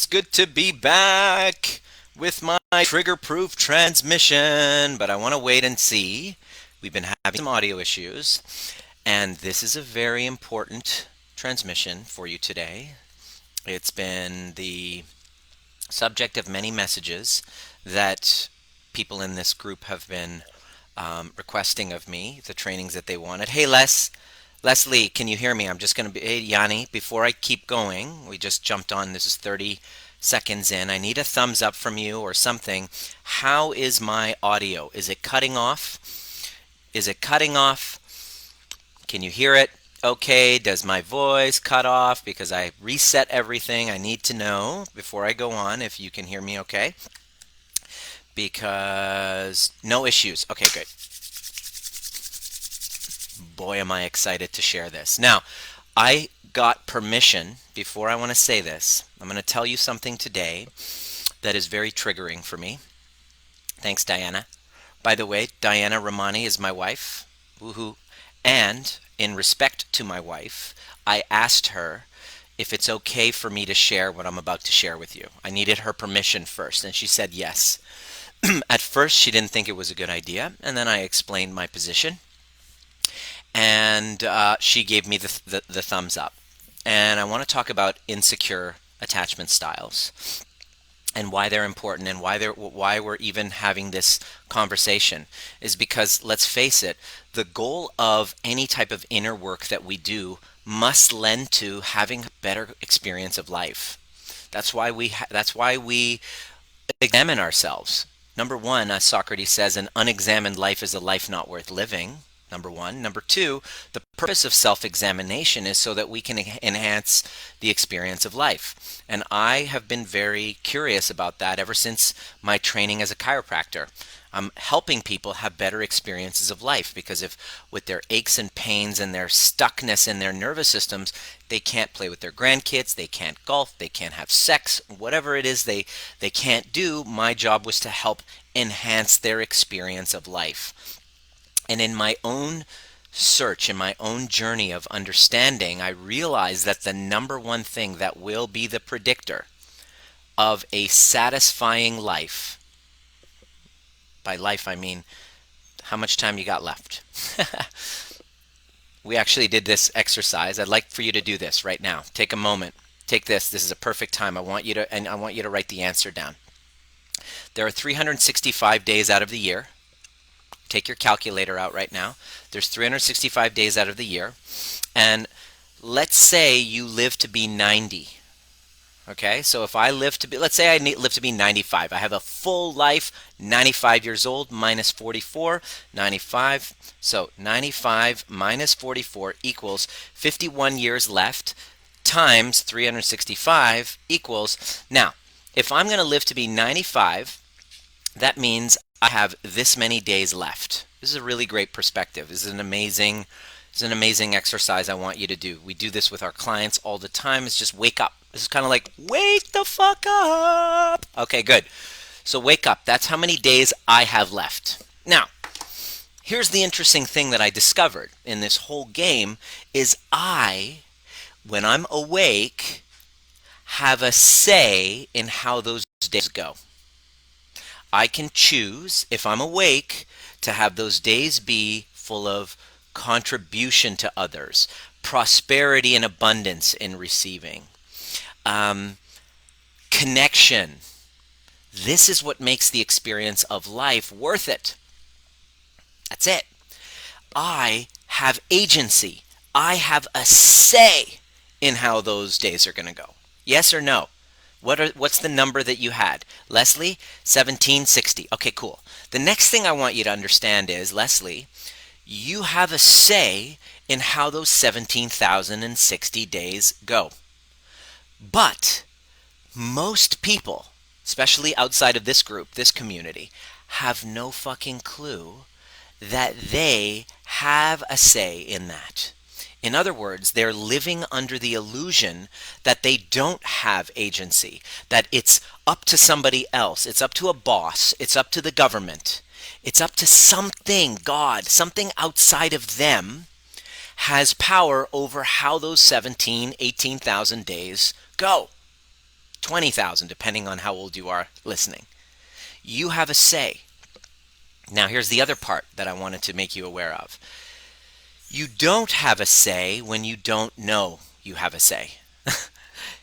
good to be back with my trigger-proof transmission, but I want to wait and see. We've been having some audio issues, and this is a very important transmission for you today. It's been the subject of many messages that people in this group have been requesting of me, the trainings that they wanted. Hey, Leslie, can you hear me? I'm just going to be, hey, Yanni, before I keep going, we just jumped on, this is 30 seconds in. I need a thumbs up from you or something. How is my audio? Is it cutting off? Is it cutting off? Can you hear it? Okay, does my voice cut off because I reset everything? I need to know before I go on if you can hear me okay. Because no issues. Okay, good. Boy, am I excited to share this. Now, I got permission, before I want to say this, I'm going to tell you something today that is very triggering for me. Thanks, Diana. By the way, Diana Rahmany is my wife. Woohoo. And in respect to my wife, I asked her if it's okay for me to share what I'm about to share with you. I needed her permission first, and she said yes. At first, she didn't think it was a good idea, and then I explained my position. And she gave me the thumbs up. And I want to talk about insecure attachment styles and why they're important and why we're even having this conversation is because, let's face it, the goal of any type of inner work that we do must lend to having a better experience of life. That's why we examine ourselves. Number one, as Socrates says, an unexamined life is a life not worth living. Number one. Number two, the purpose of self-examination is so that we can enhance the experience of life. And I have been very curious about that ever since my training as a chiropractor. I'm helping people have better experiences of life because if with their aches and pains and their stuckness in their nervous systems, they can't play with their grandkids, they can't golf, they can't have sex, whatever it is they can't do, my job was to help enhance their experience of life. And in my own search, in my own journey of understanding, I realized that the number one thing that will be the predictor of a satisfying life, by life I mean how much time you got left. We actually did this exercise. I'd like for you to do this right now. Take a moment. Take this. This is a perfect time. I want you to write the answer down. There are 365 days out of the year. Take your calculator out right now. There's 365 days out of the year. And let's say you live to be 90. Okay, so if I live to be, let's say I live to be 95. I have a full life, 95 years old, minus 44, 95. So 95 minus 44 equals 51 years left times 365 equals, now, if I'm going to live to be 95, that means I have this many days left. This is a really great perspective. This is an amazing exercise I want you to do. We do this with our clients all the time. It's just wake up. This is kind of like, wake the fuck up. Okay, good. So wake up. That's how many days I have left. Now, here's the interesting thing that I discovered in this whole game is when I'm awake, have a say in how those days go. I can choose, if I'm awake, to have those days be full of contribution to others, prosperity and abundance in receiving, connection. This is what makes the experience of life worth it. That's it. I have agency. I have a say in how those days are going to go. Yes or no? What's the number that you had? Leslie, 1760. Okay, cool. The next thing I want you to understand is, Leslie, you have a say in how those 17,060 days go. But most people, especially outside of this group, this community, have no fucking clue that they have a say in that. In other words, they're living under the illusion that they don't have agency, that it's up to somebody else, it's up to a boss, it's up to the government, it's up to something, God, something outside of them has power over how those 18,000 days go. 20,000, depending on how old you are listening. You have a say. Now, here's the other part that I wanted to make you aware of. You don't have a say when you don't know you have a say.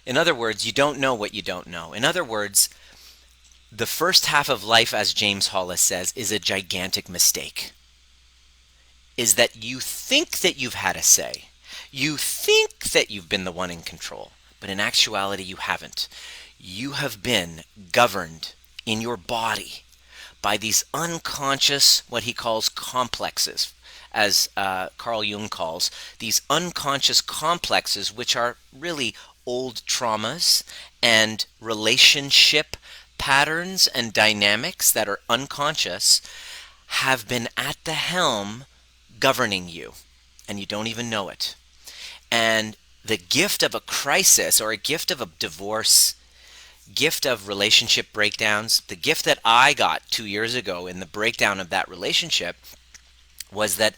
In other words, you don't know what you don't know. In other words, the first half of life, as James Hollis says, is a gigantic mistake. Is that you think that you've had a say. You think that you've been the one in control, but in actuality you haven't. You have been governed in your body by these unconscious, what he calls complexes, as Carl Jung calls, these unconscious complexes, which are really old traumas and relationship patterns and dynamics that are unconscious, have been at the helm governing you, and you don't even know it. And the gift of a crisis, or a gift of a divorce, gift of relationship breakdowns, the gift that I got 2 years ago in the breakdown of that relationship, was that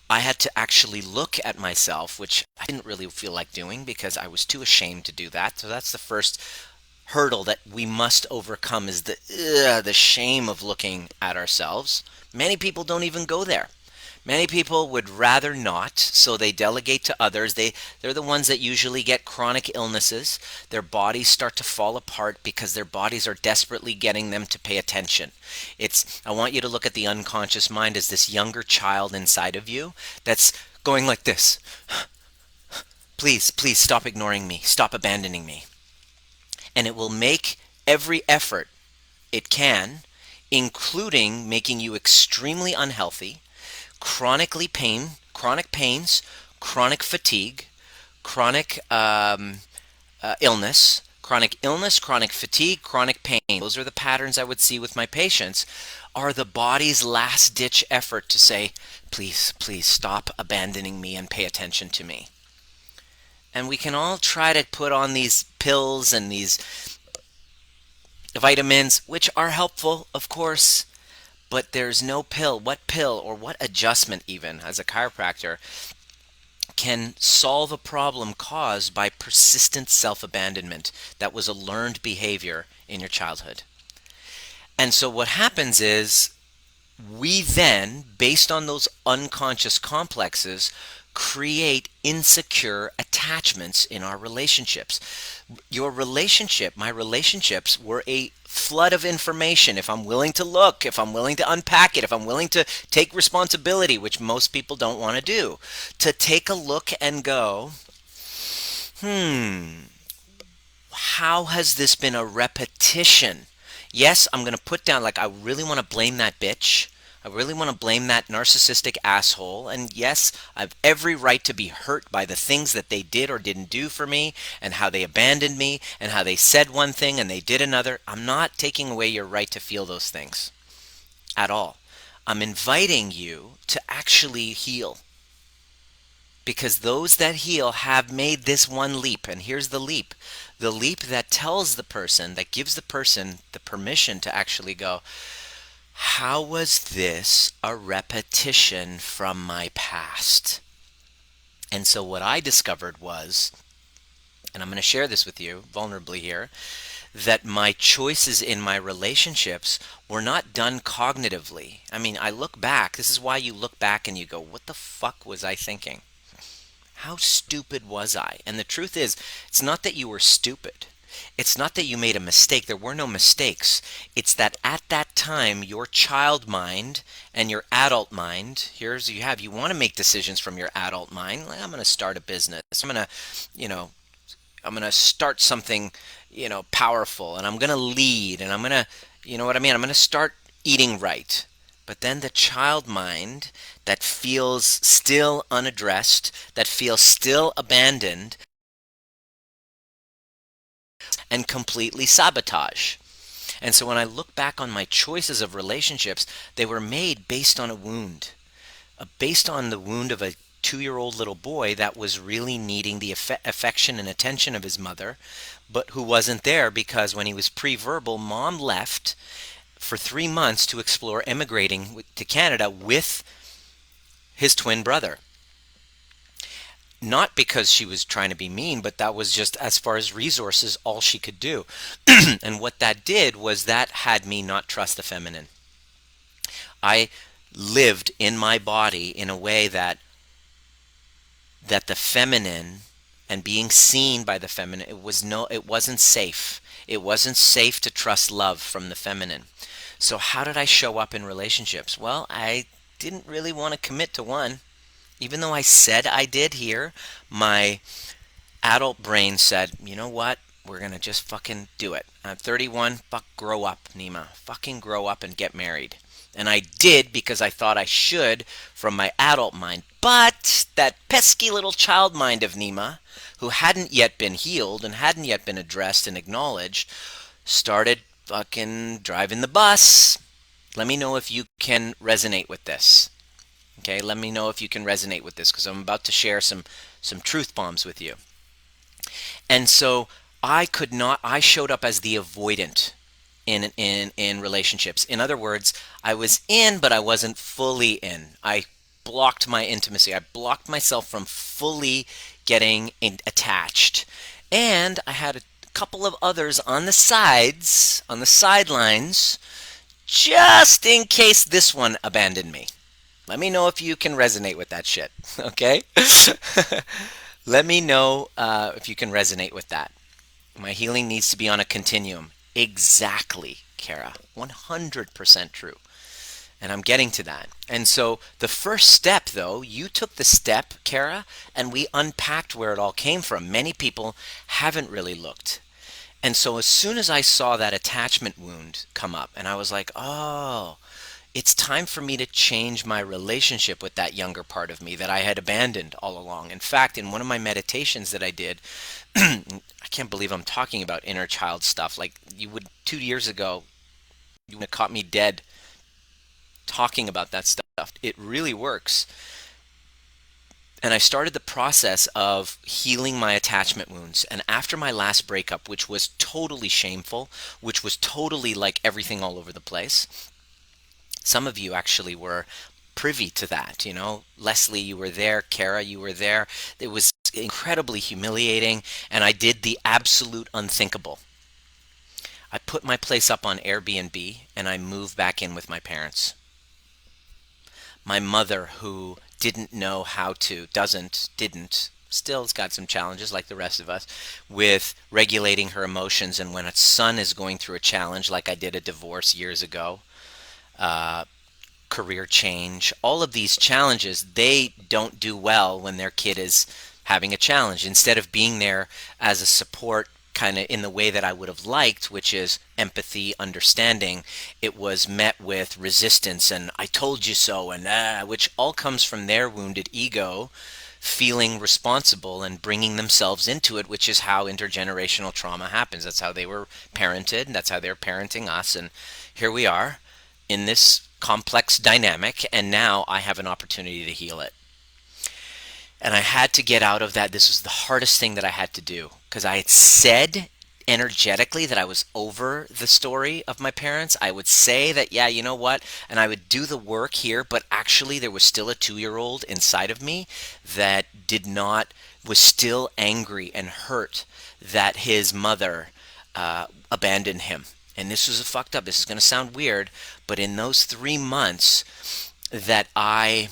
I had to actually look at myself, which I didn't really feel like doing because I was too ashamed to do that. So that's the first hurdle that we must overcome, is the shame of looking at ourselves. Many people don't even go there. Many people would rather not, so they delegate to others. They're the ones that usually get chronic illnesses. Their bodies start to fall apart because their bodies are desperately getting them to pay attention. I want you to look at the unconscious mind as this younger child inside of you that's going like this. Please, please stop ignoring me. Stop abandoning me. And it will make every effort it can, including making you extremely unhealthy, chronic pains, chronic fatigue, chronic illness, chronic fatigue, chronic pain. Those are the patterns I would see with my patients, are the body's last-ditch effort to say, please, please stop abandoning me and pay attention to me. And we can all try to put on these pills and these vitamins, which are helpful, of course, but there's no pill. What pill or what adjustment, even as a chiropractor, can solve a problem caused by persistent self-abandonment that was a learned behavior in your childhood? And so what happens is, we then, based on those unconscious complexes, create insecure attachments in our relationships. My relationships were a flood of information. If I'm willing to look, if I'm willing to unpack it, if I'm willing to take responsibility, which most people don't want to do, to take a look and go, how has this been a repetition? Yes, I'm going to put down, like, I really want to blame that bitch. I really want to blame that narcissistic asshole. And yes, I have every right to be hurt by the things that they did or didn't do for me, and how they abandoned me, and how they said one thing and they did another. I'm not taking away your right to feel those things at all. I'm inviting you to actually heal. Because those that heal have made this one leap. And here's the leap. The leap that tells the person, that gives the person the permission to actually go, how was this a repetition from my past? And so what I discovered was, and I'm going to share this with you vulnerably here, that my choices in my relationships were not done cognitively. I mean, I look back. This is why you look back and you go, what the fuck was I thinking? How stupid was I? And the truth is, it's not that you were stupid. It's not that you made a mistake. There were no mistakes. It's that at that time, your child mind and your adult mind, you want to make decisions from your adult mind. Like, I'm going to start a business. I'm going to start something, powerful, and I'm going to lead, and I'm going to, I'm going to start eating right. But then the child mind that feels still unaddressed, that feels still abandoned, and completely sabotage. And so when I look back on my choices of relationships, they were made based on a wound. Based on the wound of a 2-year-old little boy that was really needing the affection and attention of his mother, but who wasn't there because when he was pre-verbal, mom left for 3 months to explore emigrating to Canada with his twin brother. Not because she was trying to be mean, but that was just, as far as resources, all she could do. And what that did was that had me not trust the feminine. I lived in my body in a way that the feminine and being seen by the feminine, it wasn't safe. It wasn't safe to trust love from the feminine. So how did I show up in relationships? Well, I didn't really want to commit to one. Even though I said I did here, my adult brain said, you know what? We're going to just fucking do it. I'm 31. Fuck, grow up, Nima. Fucking grow up and get married. And I did because I thought I should from my adult mind. But that pesky little child mind of Nima, who hadn't yet been healed and hadn't yet been addressed and acknowledged, started fucking driving the bus. Let me know if you can resonate with this. Okay, let me know if you can resonate with this because I'm about to share some truth bombs with you. And so I showed up as the avoidant in relationships. In other words, I was in, but I wasn't fully in. I blocked my intimacy. I blocked myself from fully getting attached. And I had a couple of others on the sides, on the sidelines, just in case this one abandoned me. Let me know if you can resonate with that shit, okay? Let me know if you can resonate with that. My healing needs to be on a continuum. Exactly, Kara. 100% true. And I'm getting to that. And so the first step, though, you took the step, Kara, and we unpacked where it all came from. Many people haven't really looked. And so as soon as I saw that attachment wound come up, and I was like, oh, it's time for me to change my relationship with that younger part of me that I had abandoned all along. In fact, in one of my meditations that I did, I can't believe I'm talking about inner child stuff. Like, you would, 2 years ago, you would have caught me dead talking about that stuff. It really works. And I started the process of healing my attachment wounds. And after my last breakup, which was totally shameful, which was totally like everything all over the place, some of you actually were privy to that. You know, Leslie, you were there. Kara, you were there. It was incredibly humiliating. And I did the absolute unthinkable. I put my place up on Airbnb and I moved back in with my parents. My mother, who didn't know how to, didn't, still has got some challenges like the rest of us with regulating her emotions. And when a son is going through a challenge, like I did a divorce years ago, uh, career change, all of these challenges, they don't do well when their kid is having a challenge. Instead of being there as a support, kind of in the way that I would have liked, which is empathy, understanding, it was met with resistance and I told you so, and which all comes from their wounded ego feeling responsible and bringing themselves into it, which is how intergenerational trauma happens. That's how they were parented, and that's how they're parenting us. And here we are in this complex dynamic, and now I have an opportunity to heal it. And I had to get out of that. This was the hardest thing that I had to do because I had said energetically that I was over the story of my parents. I would say that, yeah, you know what? And I would do the work here, but actually there was still a 2-year-old inside of me that was still angry and hurt that his mother abandoned him. And this was fucked up. This is going to sound weird, but in those 3 months that I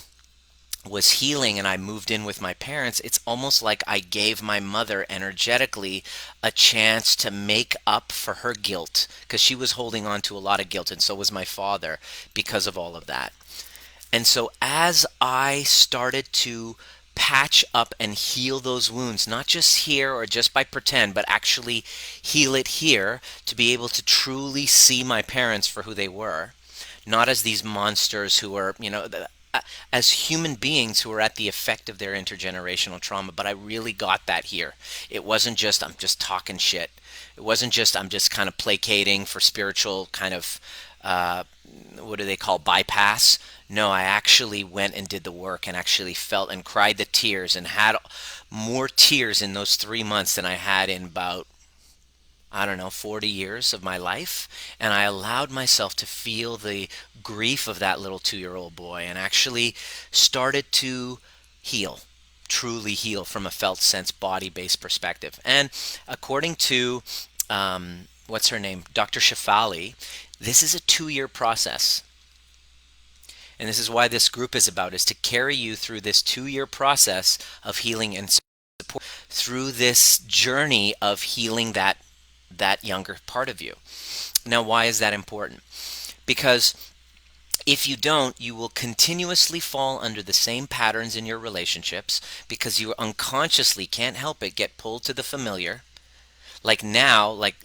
was healing and I moved in with my parents, it's almost like I gave my mother energetically a chance to make up for her guilt because she was holding on to a lot of guilt, and so was my father because of all of that. And so as I started to patch up and heal those wounds, not just here or just by pretend, but actually heal it here to be able to truly see my parents for who they were, not as these monsters who are, as human beings who are at the effect of their intergenerational trauma. But I really got that here. It wasn't just, I'm just talking shit. It wasn't just, I'm just kind of placating for spiritual kind of, what do they call, bypass? No, I actually went and did the work and actually felt and cried the tears and had more tears in those 3 months than I had in about, I don't know, 40 years of my life. And I allowed myself to feel the grief of that little 2-year-old boy and actually started to heal. truly heal from a felt sense body based perspective. And according to what's her name, Dr. Shafali, this is a 2 year process. And this is why this group is about, is to carry you through this 2 year process of healing and support through this journey of healing that younger part of you. Now, why is that important? Because if you don't, you will continuously fall under the same patterns in your relationships because you unconsciously can't help it get pulled to the familiar. Like now, like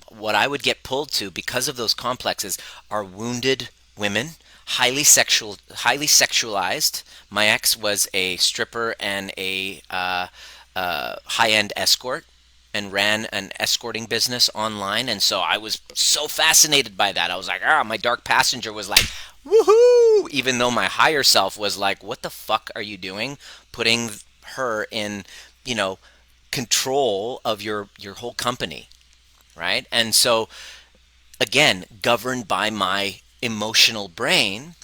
what I would get pulled to because of those complexes are wounded women, highly sexualized. My ex was a stripper and a high-end escort and ran an escorting business online, and so I was so fascinated by that. I was like, my dark passenger was like, woohoo! Even though my higher self was like, what the fuck are you doing? Putting her in, you know, control of your whole company, right? And so again, governed by my emotional brain,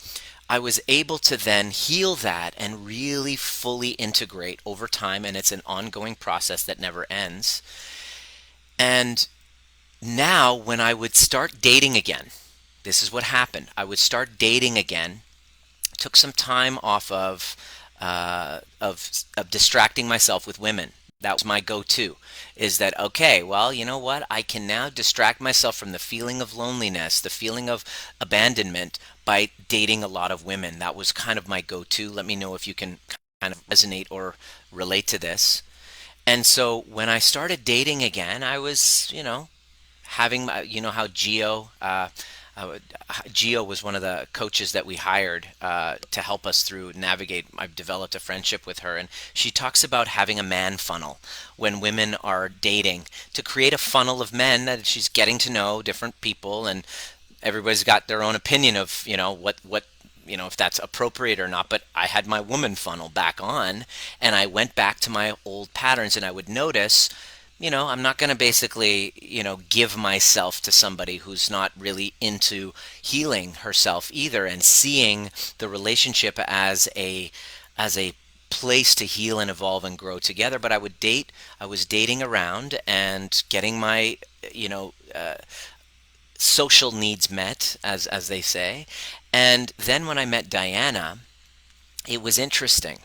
I was able to then heal that and really fully integrate over time. And it's an ongoing process that never ends. And now, when I would start dating again, this is what happened. I would start dating again, took some time off of distracting myself with women. That was my go-to. Is that okay? Well, you know what? I can now distract myself from the feeling of loneliness, the feeling of abandonment by dating a lot of women. That was kind of my go-to. Let me know if you can kind of resonate or relate to this. And so when I started dating again, I was, having you know how uh, Geo was one of the coaches that we hired to help us through navigate. I've developed a friendship with her, and she talks about having a man funnel when women are dating to create a funnel of men that she's getting to know different people, and everybody's got their own opinion of what if that's appropriate or not. But I had my woman funnel back on, and I went back to my old patterns, and I would notice, I'm not going to basically, give myself to somebody who's not really into healing herself either, and seeing the relationship as a place to heal and evolve and grow together. But I was dating around and getting my, social needs met, as they say. And then when I met Diana, it was interesting.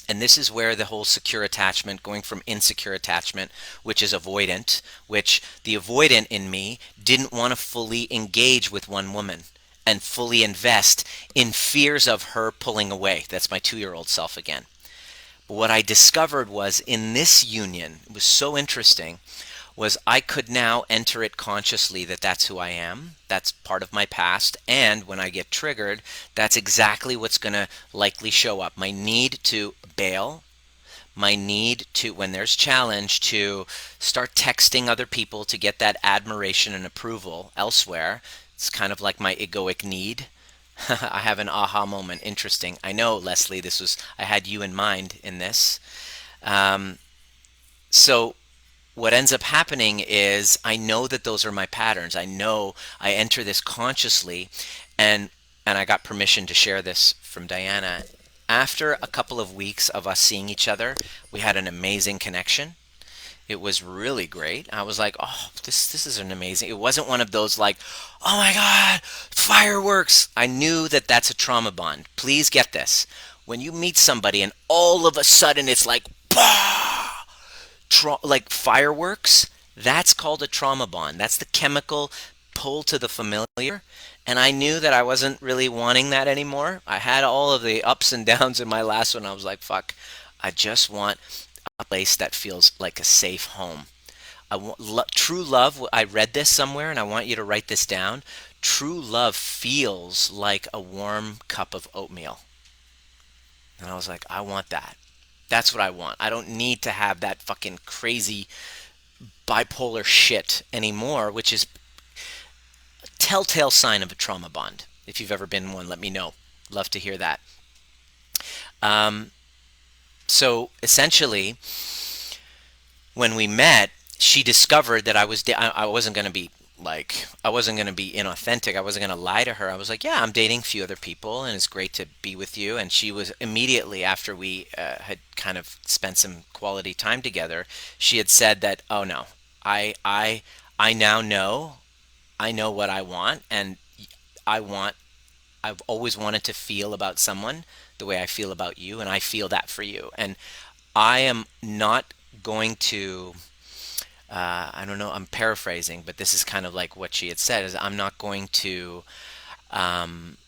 And this is where the whole secure attachment, going from insecure attachment, which is avoidant, which the avoidant in me didn't want to fully engage with one woman and fully invest in fears of her pulling away. That's my 2 year old self again. But what I discovered was in this union, it was so interesting, was I could now enter it consciously that that's who I am. That's part of my past. And when I get triggered, that's exactly what's going to likely show up. My need to bail, my need to, when there's challenge, to start texting other people to get that admiration and approval elsewhere. It's kind of like my egoic need. I have an aha moment. Interesting. I know, Leslie, I had you in mind in this. So what ends up happening is I know that those are my patterns. I know I enter this consciously, and I got permission to share this from Diana. After a couple of weeks of us seeing each other, we had an amazing connection. It was really great. I was like, oh, this is an amazing. It wasn't one of those like, oh my God, fireworks. I knew that that's a trauma bond. Please get this. When you meet somebody and all of a sudden it's like, bah! Like fireworks, that's called a trauma bond. That's the chemical pull to the familiar. And I knew that I wasn't really wanting that anymore. I had all of the ups and downs in my last one. I was like, fuck, I just want a place that feels like a safe home. True love, I read this somewhere and I want you to write this down. True love feels like a warm cup of oatmeal. And I was like, I want that. That's what I want. I don't need to have that fucking crazy bipolar shit anymore, which is a telltale sign of a trauma bond. If you've ever been in one, let me know. Love to hear that. So essentially, when we met, she discovered that I wasn't going to be like I wasn't going to be inauthentic. I wasn't going to lie to her. I was like, "Yeah, I'm dating a few other people, and it's great to be with you." And she was immediately after we had kind of spent some quality time together. She had said that, "Oh no, I I I now know. I know what I want, and I want. I've always wanted to feel about someone the way I feel about you, and I feel that for you. And I am not going to." I don't know. I'm paraphrasing, but this is kind of like what she had said: is I'm not going to um,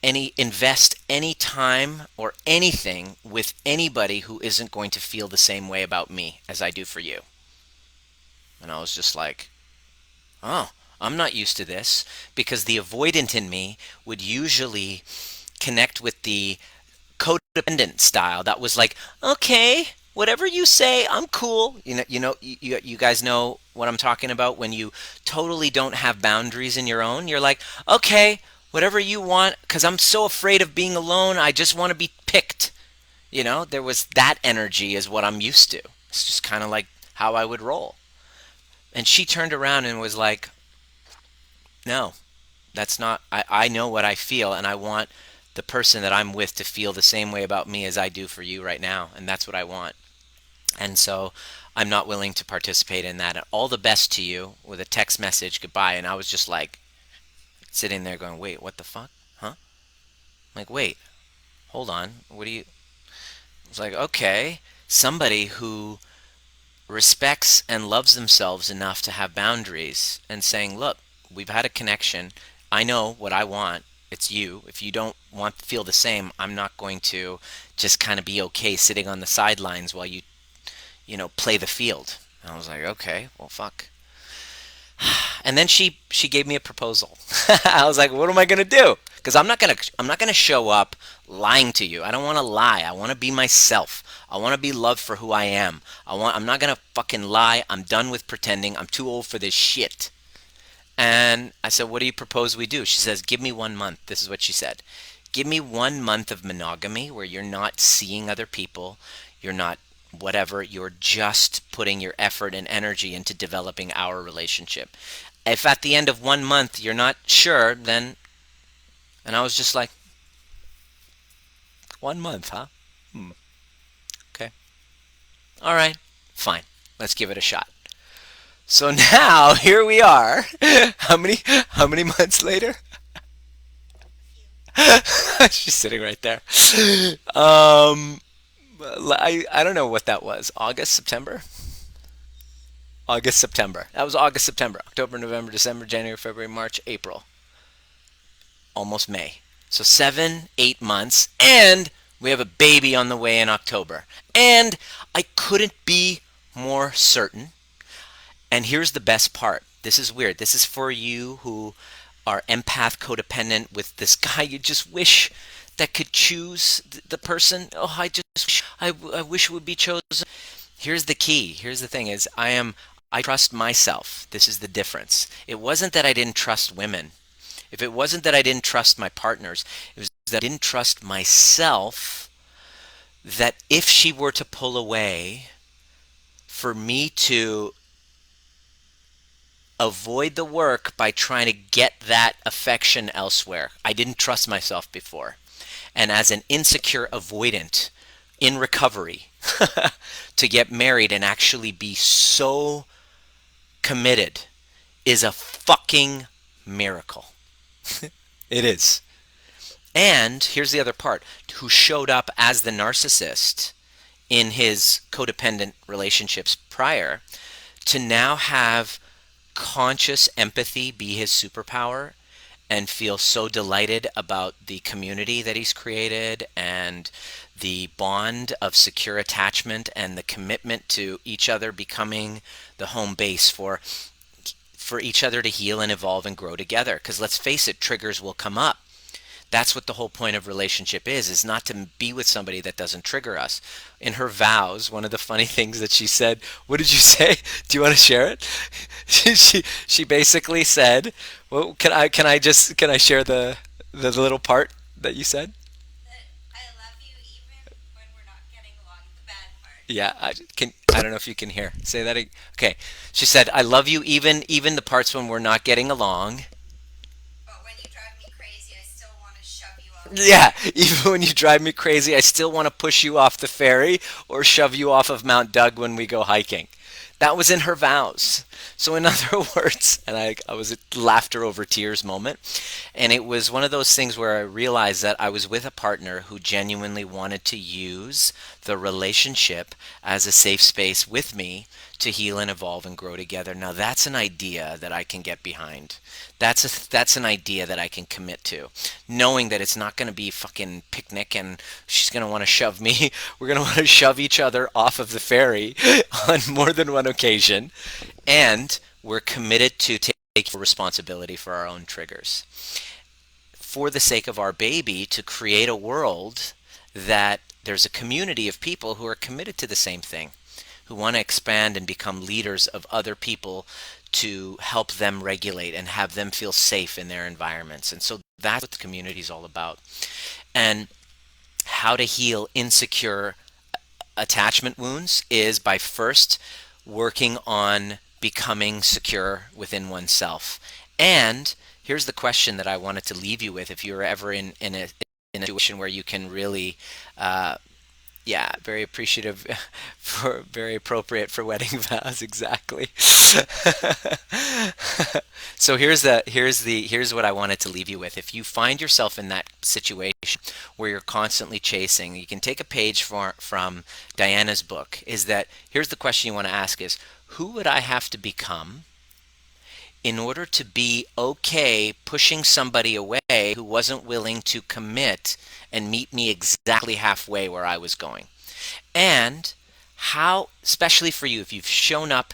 invest any time or anything with anybody who isn't going to feel the same way about me as I do for you. And I was just like, oh, I'm not used to this, because the avoidant in me would usually connect with the codependent style that was like, okay, whatever you say, I'm cool. You guys know what I'm talking about when you totally don't have boundaries in your own. You're like, okay, whatever you want, because I'm so afraid of being alone. I just want to be picked. There was that energy is what I'm used to. It's just kind of like how I would roll. And she turned around and was like, no, that's not, I know what I feel, and I want the person that I'm with to feel the same way about me as I do for you right now, and that's what I want. And so I'm not willing to participate in that. All the best to you, with a text message, goodbye. And I was just like sitting there going, wait, what the fuck? Huh? Like, wait, hold on. What do you. I was like, okay, somebody who respects and loves themselves enough to have boundaries and saying, look, we've had a connection. I know what I want. It's you. If you don't want to feel the same, I'm not going to just kind of be okay sitting on the sidelines while you play the field. And I was like, okay, well, fuck. And then she gave me a proposal. I was like, what am I gonna do? Because I'm not gonna show up lying to you. I don't want to lie. I want to be myself. I want to be loved for who I am. I'm not gonna fucking lie. I'm done with pretending. I'm too old for this shit. And I said, what do you propose we do? She says, give me 1 month. This is what she said. Give me 1 month of monogamy where you're not seeing other people, you're not whatever, you're just putting your effort and energy into developing our relationship. If at the end of 1 month you're not sure, then. And I was just like, 1 month, huh? Hmm. Okay. All right. Fine. Let's give it a shot. So now here we are. How many months later? She's sitting right there. Um, I don't know what that was. August, September? August, September. That was August, September. October, November, December, January, February, March, April. Almost May. So 7, 8 months. And we have a baby on the way in October. And I couldn't be more certain. And here's the best part. This is weird. This is for you who are empath codependent with this guy you just wish that could choose the person. Oh, I wish it would be chosen. Here's the key. Here's the thing is I trust myself. This is the difference. It wasn't that I didn't trust women. If it wasn't that I didn't trust my partners, it was that I didn't trust myself, that if she were to pull away, for me to avoid the work by trying to get that affection elsewhere. I didn't trust myself before. And as an insecure avoidant in recovery, to get married and actually be so committed is a fucking miracle. It is. And here's the other part: who showed up as the narcissist in his codependent relationships prior, to now have conscious empathy be his superpower and feel so delighted about the community that he's created and the bond of secure attachment and the commitment to each other becoming the home base for each other to heal and evolve and grow together. Because let's face it, triggers will come up. That's what the whole point of relationship is not to be with somebody that doesn't trigger us. In her vows, one of the funny things that she said, what did you say? Do you want to share it? She basically said, well, can I share the little part that you said? I love you even when we're not getting along, the bad part. Yeah, can I don't know if you can hear. Say that again. Okay. She said, "I love you even the parts when we're not getting along." But when you drive me crazy, I still want to shove you off the Yeah, ferry. even when you drive me crazy, I still want to push you off the ferry or shove you off of Mount Doug when we go hiking. That was in her vows. So, in other words, and I was a laughter over tears moment. And it was one of those things where I realized that I was with a partner who genuinely wanted to use the relationship as a safe space with me to heal and evolve and grow together. Now, that's an idea that I can get behind. That's an idea that I can commit to, knowing that it's not going to be fucking picnic and she's going to want to shove me. We're going to want to shove each other off of the ferry on more than one occasion, and we're committed to take responsibility for our own triggers for the sake of our baby, to create a world that there's a community of people who are committed to the same thing, who want to expand and become leaders of other people to help them regulate and have them feel safe in their environments. And so that's what the community is all about. And how to heal insecure attachment wounds is by first working on becoming secure within oneself. And here's the question that I wanted to leave you with: if you're ever in a situation where you can really yeah, very appreciative for very appropriate for wedding vows, exactly. So here's what I wanted to leave you with. If you find yourself in that situation where you're constantly chasing, you can take a page from Diana's book. Is that here's the question you want to ask is, who would I have to become in order to be okay pushing somebody away who wasn't willing to commit and meet me exactly halfway where I was going? And how, especially for you, if you've shown up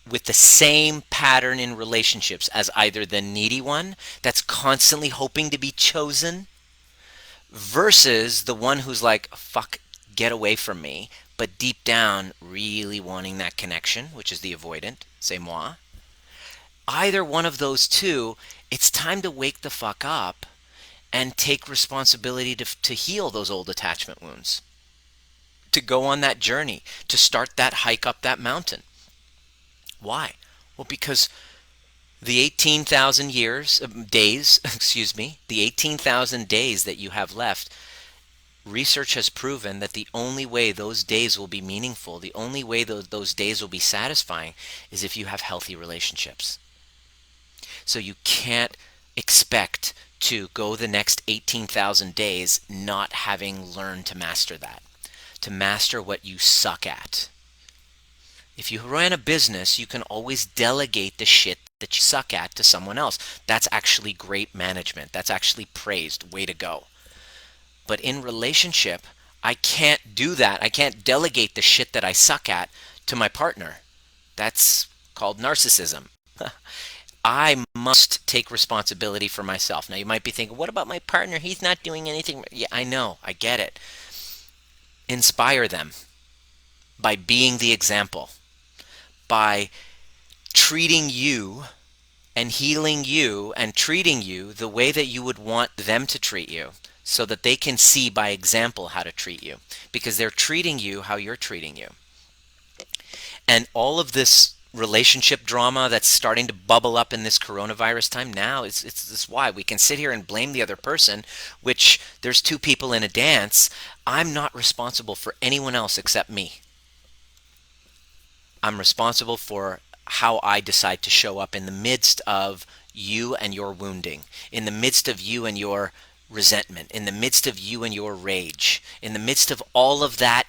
with the same pattern in relationships as either the needy one that's constantly hoping to be chosen versus the one who's like, fuck, get away from me, but deep down really wanting that connection, which is the avoidant, c'est moi. Either one of those two, it's time to wake the fuck up and take responsibility to heal those old attachment wounds, to go on that journey, to start that hike up that mountain. Why? Well, because the 18,000 years, days, excuse me, the 18,000 days that you have left, research has proven that the only way those days will be meaningful, the only way those days will be satisfying, is if you have healthy relationships. So you can't expect to go the next 18,000 days not having learned to master that, to master what you suck at. If you run a business, you can always delegate the shit that you suck at to someone else. That's actually great management. That's actually praised. Way to go. But in relationship, I can't do that. I can't delegate the shit that I suck at to my partner. That's called narcissism. I must take responsibility for myself. Now, you might be thinking, what about my partner? He's not doing anything. Yeah, I know. I get it. Inspire them by being the example, by treating you and healing you and treating you the way that you would want them to treat you, so that they can see by example how to treat you, because they're treating you how you're treating you. And all of this relationship drama that's starting to bubble up in this coronavirus time now, it's this why we can sit here and blame the other person, which there's two people in a dance. I'm not responsible for anyone else except me. I'm responsible for how I decide to show up in the midst of you and your wounding, in the midst of you and your resentment, in the midst of you and your rage, in the midst of all of that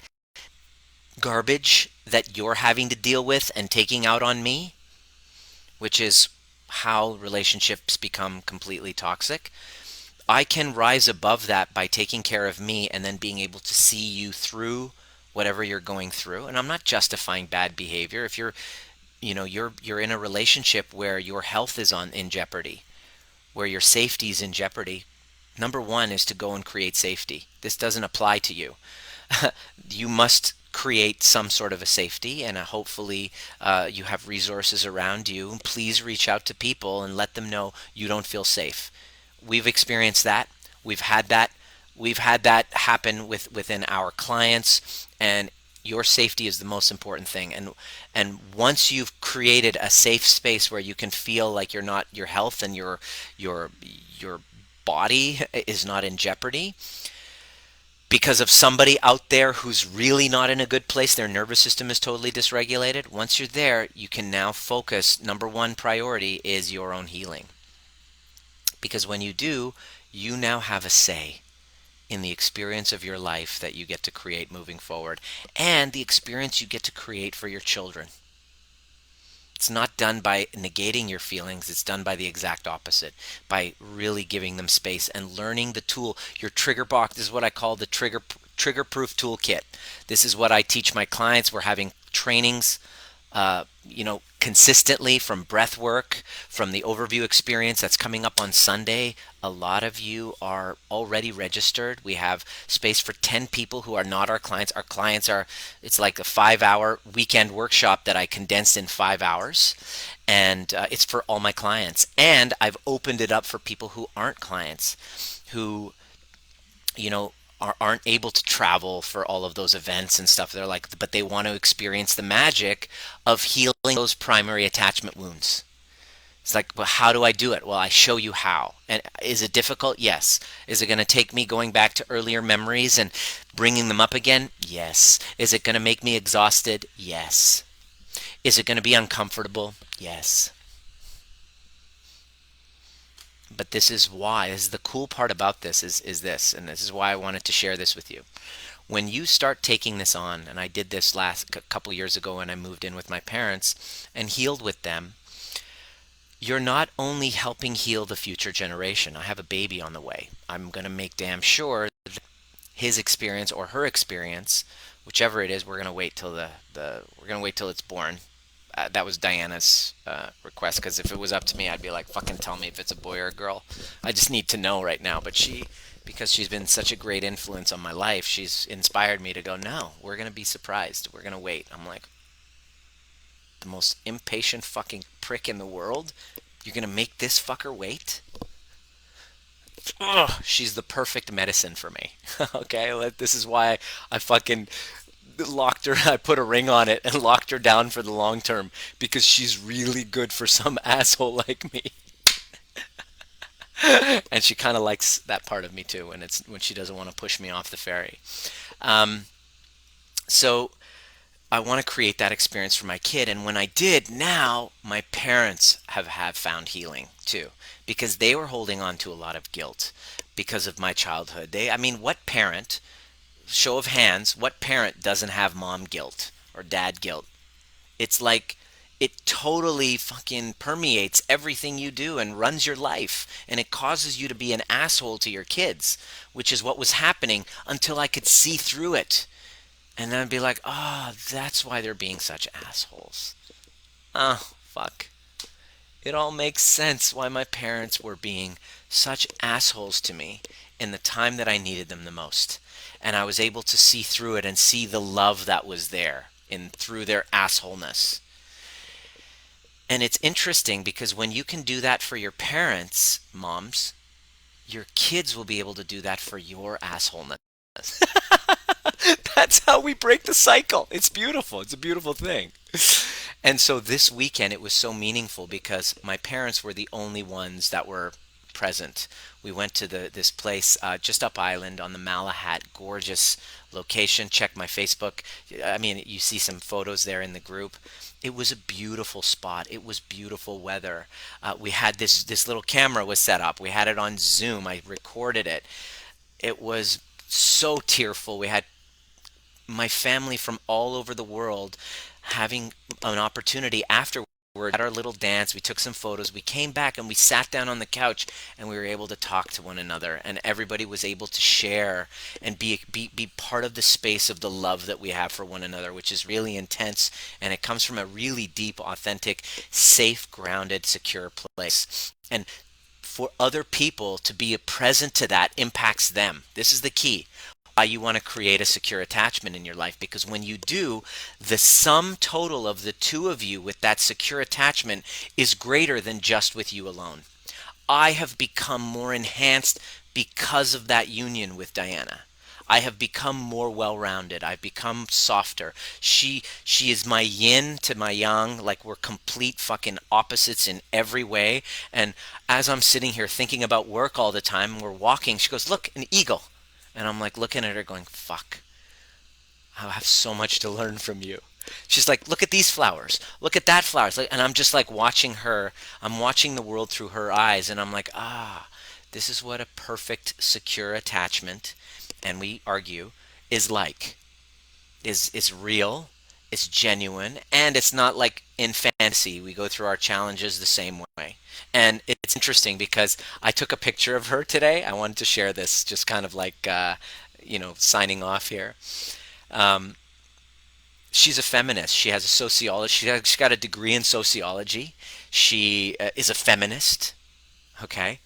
garbage that you're having to deal with and taking out on me, which is how relationships become completely toxic. I can rise above that by taking care of me and then being able to see you through whatever you're going through. And I'm not justifying bad behavior. If you're in a relationship where your health is on in jeopardy, where your safety is in jeopardy, number one is to go and create safety. This doesn't apply to you. You must create some sort of a safety, and hopefully you have resources around you. Please reach out to people and let them know you don't feel safe. We've experienced that. We've had that. We've had that happen within our clients, and Your safety is the most important thing, and once you've created a safe space where you can feel like you're not, your health and your your body is not in jeopardy because of somebody out there who's really not in a good place, their nervous system is totally dysregulated. Once you're there, you can now focus. Number one priority is your own healing, because when you do, you now have a say in the experience of your life that you get to create moving forward, and the experience you get to create for your children. It's not done by negating your feelings, it's done by the exact opposite, by really giving them space and learning the tool. Your trigger box, this is what I call the trigger proof toolkit. This is what I teach my clients. We're having trainings consistently, from breath work, from the overview experience that's coming up on Sunday. A lot of you are already registered. We have space for 10 people who are not our clients. Our clients are, it's like a 5 hour weekend workshop that I condensed in 5 hours. And it's for all my clients. And I've opened it up for people who aren't clients, who, aren't able to travel for all of those events and stuff. They're like, but they want to experience the magic of healing those primary attachment wounds. It's like, well, how do I do it? Well, I show you how. And is it difficult? Yes. Is it going to take me going back to earlier memories and bringing them up again? Yes. Is it going to make me exhausted? Yes. Is it going to be uncomfortable? Yes. But this is why, this is the cool part about this, is this, and this is why I wanted to share this with you. When you start taking this on, and I did this last couple years ago when I moved in with my parents and healed with them, you're not only helping heal the future generation. I have a baby on the way. I'm going to make damn sure that his experience or her experience, whichever it is, we're going to wait till we're going to wait till it's born. That was Diana's request, because if it was up to me, I'd be like, fucking tell me if it's a boy or a girl. I just need to know right now. But because she's been such a great influence on my life, she's inspired me to go, no, we're going to be surprised. We're going to wait. I'm like, the most impatient fucking prick in the world? You're going to make this fucker wait? Ugh, she's the perfect medicine for me. Okay, this is why I fucking locked her. I put a ring on it and locked her down for the long term, because she's really good for some asshole like me. And she kind of likes that part of me too, when she doesn't want to push me off the ferry. Um, so I want to create that experience for my kid, and when I did, now my parents have found healing too, because they were holding on to a lot of guilt because of my childhood. I mean, what parent, show of hands, what parent doesn't have mom guilt or dad guilt? It's like it totally fucking permeates everything you do and runs your life, and it causes you to be an asshole to your kids, which is what was happening until I could see through it. And then I'd be like, oh, that's why they're being such assholes. Oh, fuck. It all makes sense why my parents were being such assholes to me in the time that I needed them the most. And I was able to see through it and see the love that was there in through their assholeness. And it's interesting, because when you can do that for your parents, moms, your kids will be able to do that for your assholeness. That's how we break the cycle. It's beautiful. It's a beautiful thing. And so this weekend it was so meaningful because my parents were the only ones that were present. We went to this place just up island on the Malahat, gorgeous location. Check my Facebook. I mean, you see some photos there in the group. It was a beautiful spot. It was beautiful weather. We had this little camera was set up. We had it on Zoom. I recorded it. It was so tearful. We had my family from all over the world having an opportunity afterward at our little dance. We took some photos. We came back and we sat down on the couch and we were able to talk to one another, and everybody was able to share and be part of the space of the love that we have for one another, which is really intense, and it comes from a really deep, authentic, safe, grounded, secure place. And for other people to be present to that impacts them. This is the key why you want to create a secure attachment in your life, because when you do, the sum total of the two of you with that secure attachment is greater than just with you alone. I have become more enhanced because of that union with Diana. I have become more well-rounded. I've become softer. She is my yin to my yang, like we're complete fucking opposites in every way. And as I'm sitting here thinking about work all the time, and we're walking, she goes, "Look, an eagle." And I'm like looking at her going, "Fuck. I have so much to learn from you." She's like, "Look at these flowers. Look at that flowers." And I'm just like watching her. I'm watching the world through her eyes, and I'm like, "Ah, this is what a perfect secure attachment," and we argue, is like. Is real, it's genuine, and it's not like in fantasy. We go through our challenges the same way. And it's interesting because I took a picture of her today. I wanted to share this, just kind of like signing off here. Um, she's a feminist. She has a sociology. She's got a degree in sociology. She is a feminist. Okay,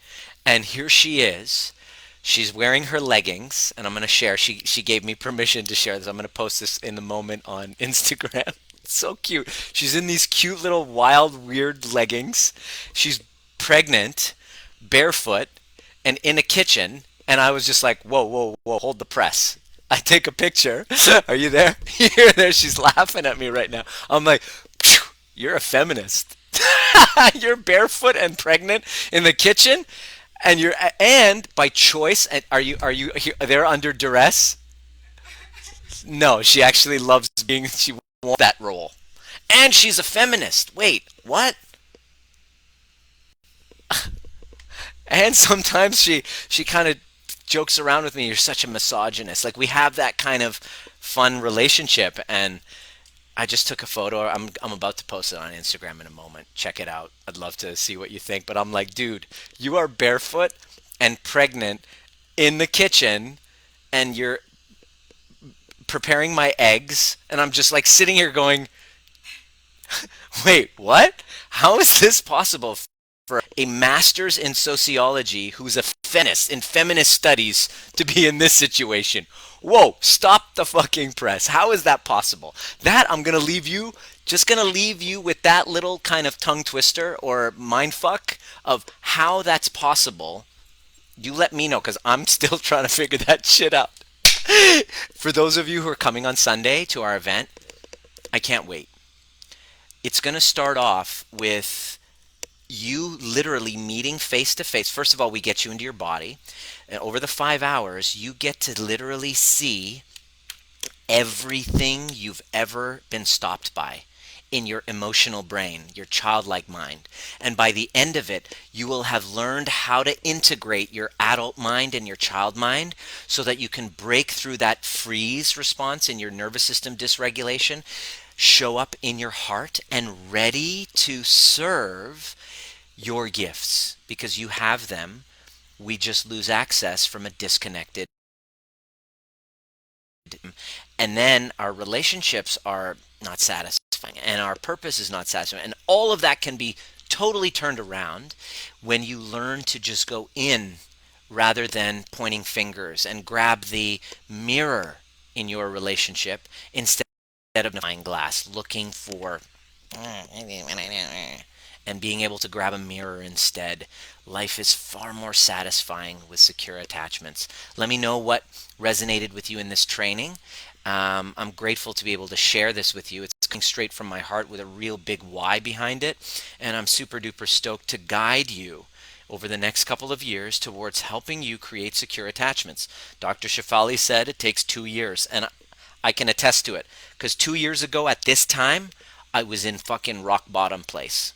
and here she is. She's wearing her leggings, and I'm going to share. She gave me permission to share this. I'm going to post this in the moment on Instagram. It's so cute. She's in these cute little wild, weird leggings. She's pregnant, barefoot, and in a kitchen. And I was just like, whoa, whoa, whoa, hold the press. I take a picture. Are you there? You're there. She's laughing at me right now. I'm like, "Phew, you're a feminist. You're barefoot and pregnant in the kitchen, and you're and by choice. And are you there under duress? No, she actually loves being. She wants that role, and she's a feminist. Wait, what? And sometimes she kind of jokes around with me. You're such a misogynist. Like we have that kind of fun relationship, and I just took a photo. I'm about to post it on Instagram in a moment. Check it out. I'd love to see what you think. But I'm like, dude, you are barefoot and pregnant in the kitchen, and you're preparing my eggs, and I'm just like sitting here going, wait, what? How is this possible for a master's in sociology who's a feminist in feminist studies to be in this situation? Whoa, stop the fucking press. How is that possible? That I'm going to leave you, just going to leave you with that little kind of tongue twister or mind fuck of how that's possible. You let me know because I'm still trying to figure that shit out. For those of you who are coming on Sunday to our event, I can't wait. It's going to start off with you literally meeting face to face. First of all, we get you into your body. And over the 5 hours, you get to literally see everything you've ever been stopped by in your emotional brain, your childlike mind. And by the end of it, you will have learned how to integrate your adult mind and your child mind so that you can break through that freeze response in your nervous system dysregulation, show up in your heart and ready to serve your gifts because you have them. We just lose access from a disconnected. And then our relationships are not satisfying and our purpose is not satisfying. And all of that can be totally turned around when you learn to just go in rather than pointing fingers and grab the mirror in your relationship instead of a magnifying glass looking for and being able to grab a mirror instead. Life is far more satisfying with secure attachments. Let me know what resonated with you in this training. I'm grateful to be able to share this with you. It's coming straight from my heart with a real big why behind it. And I'm super duper stoked to guide you over the next couple of years towards helping you create secure attachments. Dr. Shafali said it takes 2 years, and I can attest to it. Because 2 years ago at this time, I was in fucking rock bottom place.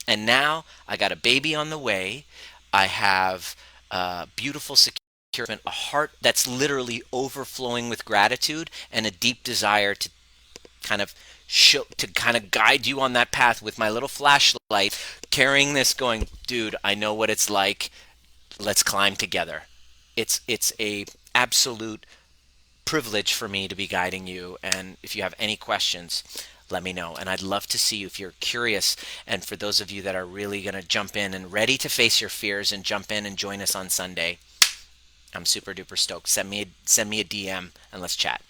And now I got a baby on the way. I have a beautiful secure, a heart that's literally overflowing with gratitude and a deep desire to kind of guide you on that path with my little flashlight, carrying this, going, dude, I know what it's like. Let's climb together. It's a absolute privilege for me to be guiding you. And if you have any questions, let me know. And I'd love to see you if you're curious. And for those of you that are really going to jump in and ready to face your fears and jump in and join us on Sunday, I'm super duper stoked. Send me a DM and let's chat.